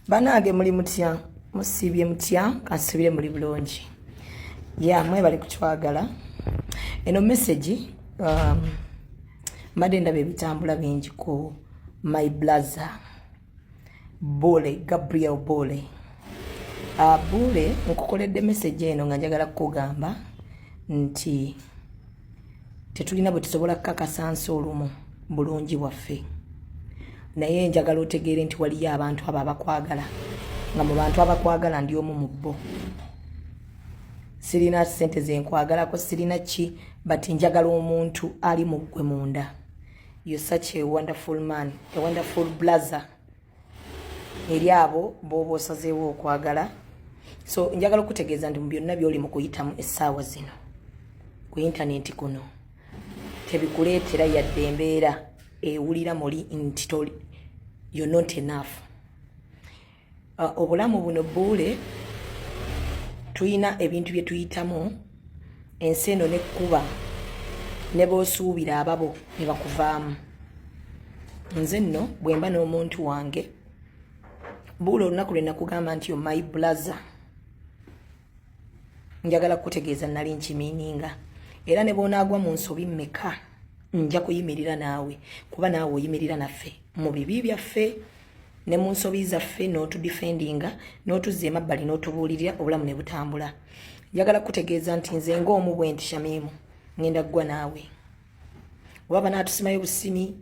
Banage muli mutya musibye mutya kasibire muli bulungi ya mwe bali kuchwagala eno message mbadde ndabe bitambula bingi ku my brother Bole Gabriel Bole Bole nkukoledde message eno nga njagala kugamba nti tetulina bwe tusobola kakasa nsolumu bulungi bwaffe naye njagala otegeere nti waliyo abantu abo abakwagala nga mu bantu abakwagala ndi omu mu bo sirina sente zenkwagalako sirina ki but njagala omuntu ali mu ggwe munda. You're such a wonderful man, a wonderful brother. Eri abo bobo osazeewo okwagala. So njagala okutegeeza nti mu byonna by'oli mu kuyitamu essaawa zino ku internet kuno tebikuleetera yadde embeera ewulira muli nti toli you're not enough. Obulamu buno Bule tuyina ebintu bye tuyitamu ensi eno nekkuba ne boosuubira ababo ne bakuvaamu. Nze nno bwe mba n'omuntu wange Bule olunaku lwe nakugamba nti yo my brother njagala kutegeeza nali nkimiininga era ne boonaagwa mu nsobi mmeka nja kuyimirira naawe kuba naawe oyimirira naffe mu bibi byaffe ne mu nsobi zaffe n'otudifendinga n'otuzza emabbali n'otubuulirira obulamu ne butambula. Njagala kutegeeza nti nze ng'omu bwe nti Shamimu ngenda ggwa naawe oba banaatusimayo busimi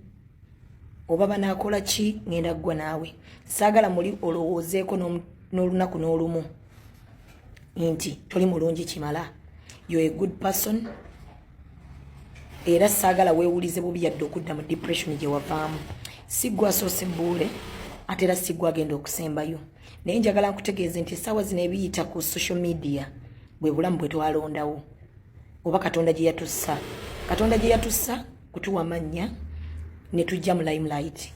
oba banaakola ki ngenda ggwa naawe. Saagala muli olowoozeeko n'olunaku n'olumu nti toli mulungi kimala. You're a good person. Era saagala weewulize bubi yadde okudda mu depression gye wavaamu. Siggwa asoose Bule ate era siggwa agenda okusembayo. Naye njagala nkutegeeze nti essaawa zino ebiyita ku social media bwe bulamu bwe twalondawo oba Katonda gye yatussa. Katonda gye yatussa kutuwa amannya ne tujja mu limelight.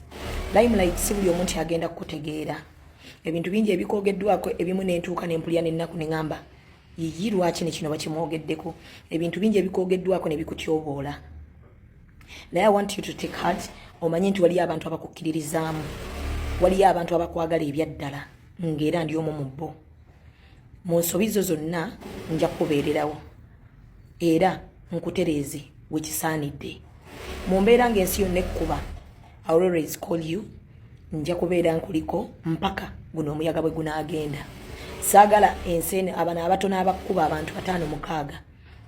Limelight si buli omuntu agenda kukutegeera. Ebintu bingi ebikoogeddwako ebimu n'entuuka n'empulya n'ennaku ne ŋŋamba yiyi lwaki ne kino bakimwogeddeko. Ebintu bingi ebikoogeddwako ne bikutyoboola. Naye I want you to take heart omanye nti waliyo abantu abakukkiririzaamu. Waliyo abantu abakwagala ebyaddala ng'era ndi omu mu bo. Mu nsobi zo zonna nja kubeererawo era nkutereeze we kisaanidde. Mu mbeera ng'ensi yonna ekkuba I will always call you. Nja kubeera nkuliko mpaka guno omuyaga bwe gunaagenda. Saagala ensi abana abatono abakkuba abantu 5-6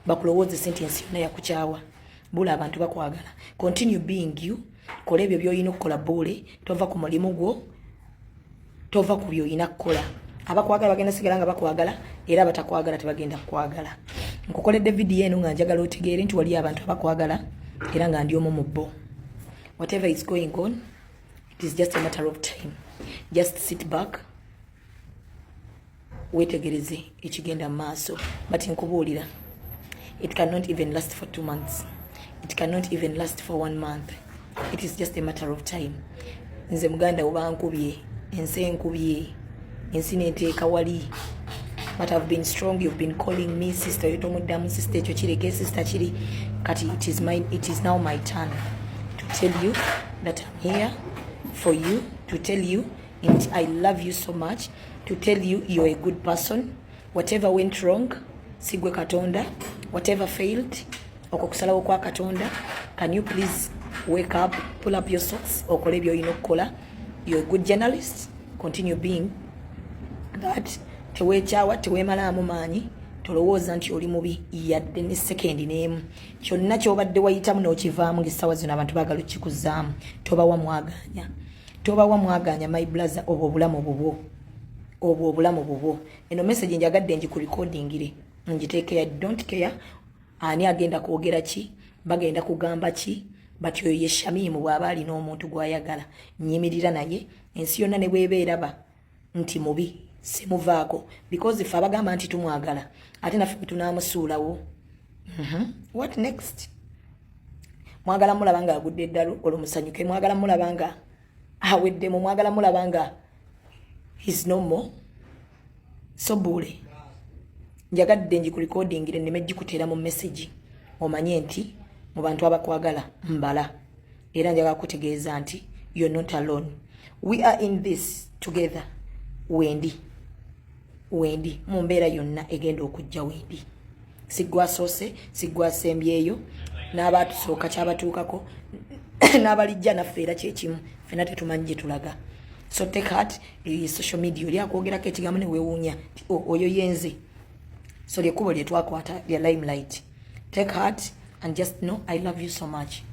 bakulowoozese nti ensi yonna yakukyawa. Bule abantu bakwagala. Continue being you. Kola ebyo by'olina okukola Bule. Tova ku mulimu gwo. Tova ku by'olina kukola. Abakwagala bagenda sigala nga bakwagala era batakwagala tebagenda kukwagala. Nkukoledde vidiyo eno nga njagala otegeere nti waliyo abantu abakwagala era nga ndi omu mu bo. Whatever is going on, it is just a matter of time. Just sit back. Wetegereze ekigenda maaso. But nkubuulira, it cannot even last for 2 months. It cannot even last for 1 month. It is just a matter of time. Nze muganda oba nkubye, ensi enkubye, ensi neteeka wali. But I've been strong. You've been calling me sister. You told me sister ekyo kireke sister kiri. Kati it is now my turn to tell you that I'm here for you, to tell you and I love you so much, to tell you you're a good person. Whatever went wrong, sigwe Katonda. Whatever failed, okukusalawo kwa Katonda. Can you please wake up, pull up your socks, okole by'olina okukola. You're a good journalist. Continue being that. Teweekyawa teweemalaamu maanyi tolowooza nti oli mubi yadde ne sekendi n'emu. Kyonna ky'obadde wayitamu n'okivaamu ng'essaawa zino abantu baagala okikuzaamu. Tobawa mwaganya. Tobawa mwaganya my brother obwo obulamu bubwo. Obwo obulamu bubwo. Eno message njagadde ngikurecordingire. Ngiteeke I don't care. Ani agenda kwogera ki? Bagenda kugamba ki? But oyo ye Shamimu bw'aba alina omuntu gw'ayagala. Nyimirira naye ensi yonna ne bw'eba eraba nti mubi. Simuvaako because if abagamba nti tumwagala ate naffe tunaamusuulawo. What next? Mwagala mulaba nga agudde eddalu olumusanyuke. Mwagala mulaba nga aweddemu. Mwagala mulaba nga he's no more. So Bule njagadde ngikurecordingire nneme gikuteera mu message omanye nti mu bantu abakwagala mbala era njagala kutegeeza nti you're not alone. We are in this together. wendi mumbeera yonna egenda okujja wendi sigwa sose sigwa sembyeyo n'abatusooka kyabatuukako n'abalijja naffe era kyekimu fena tetumanyi gye tulaga so take heart social media oli akwogerako ekigambo ne weewuunya oyo yenze so lyekkubo lye twakwata lya limelight take heart and just know I love you so much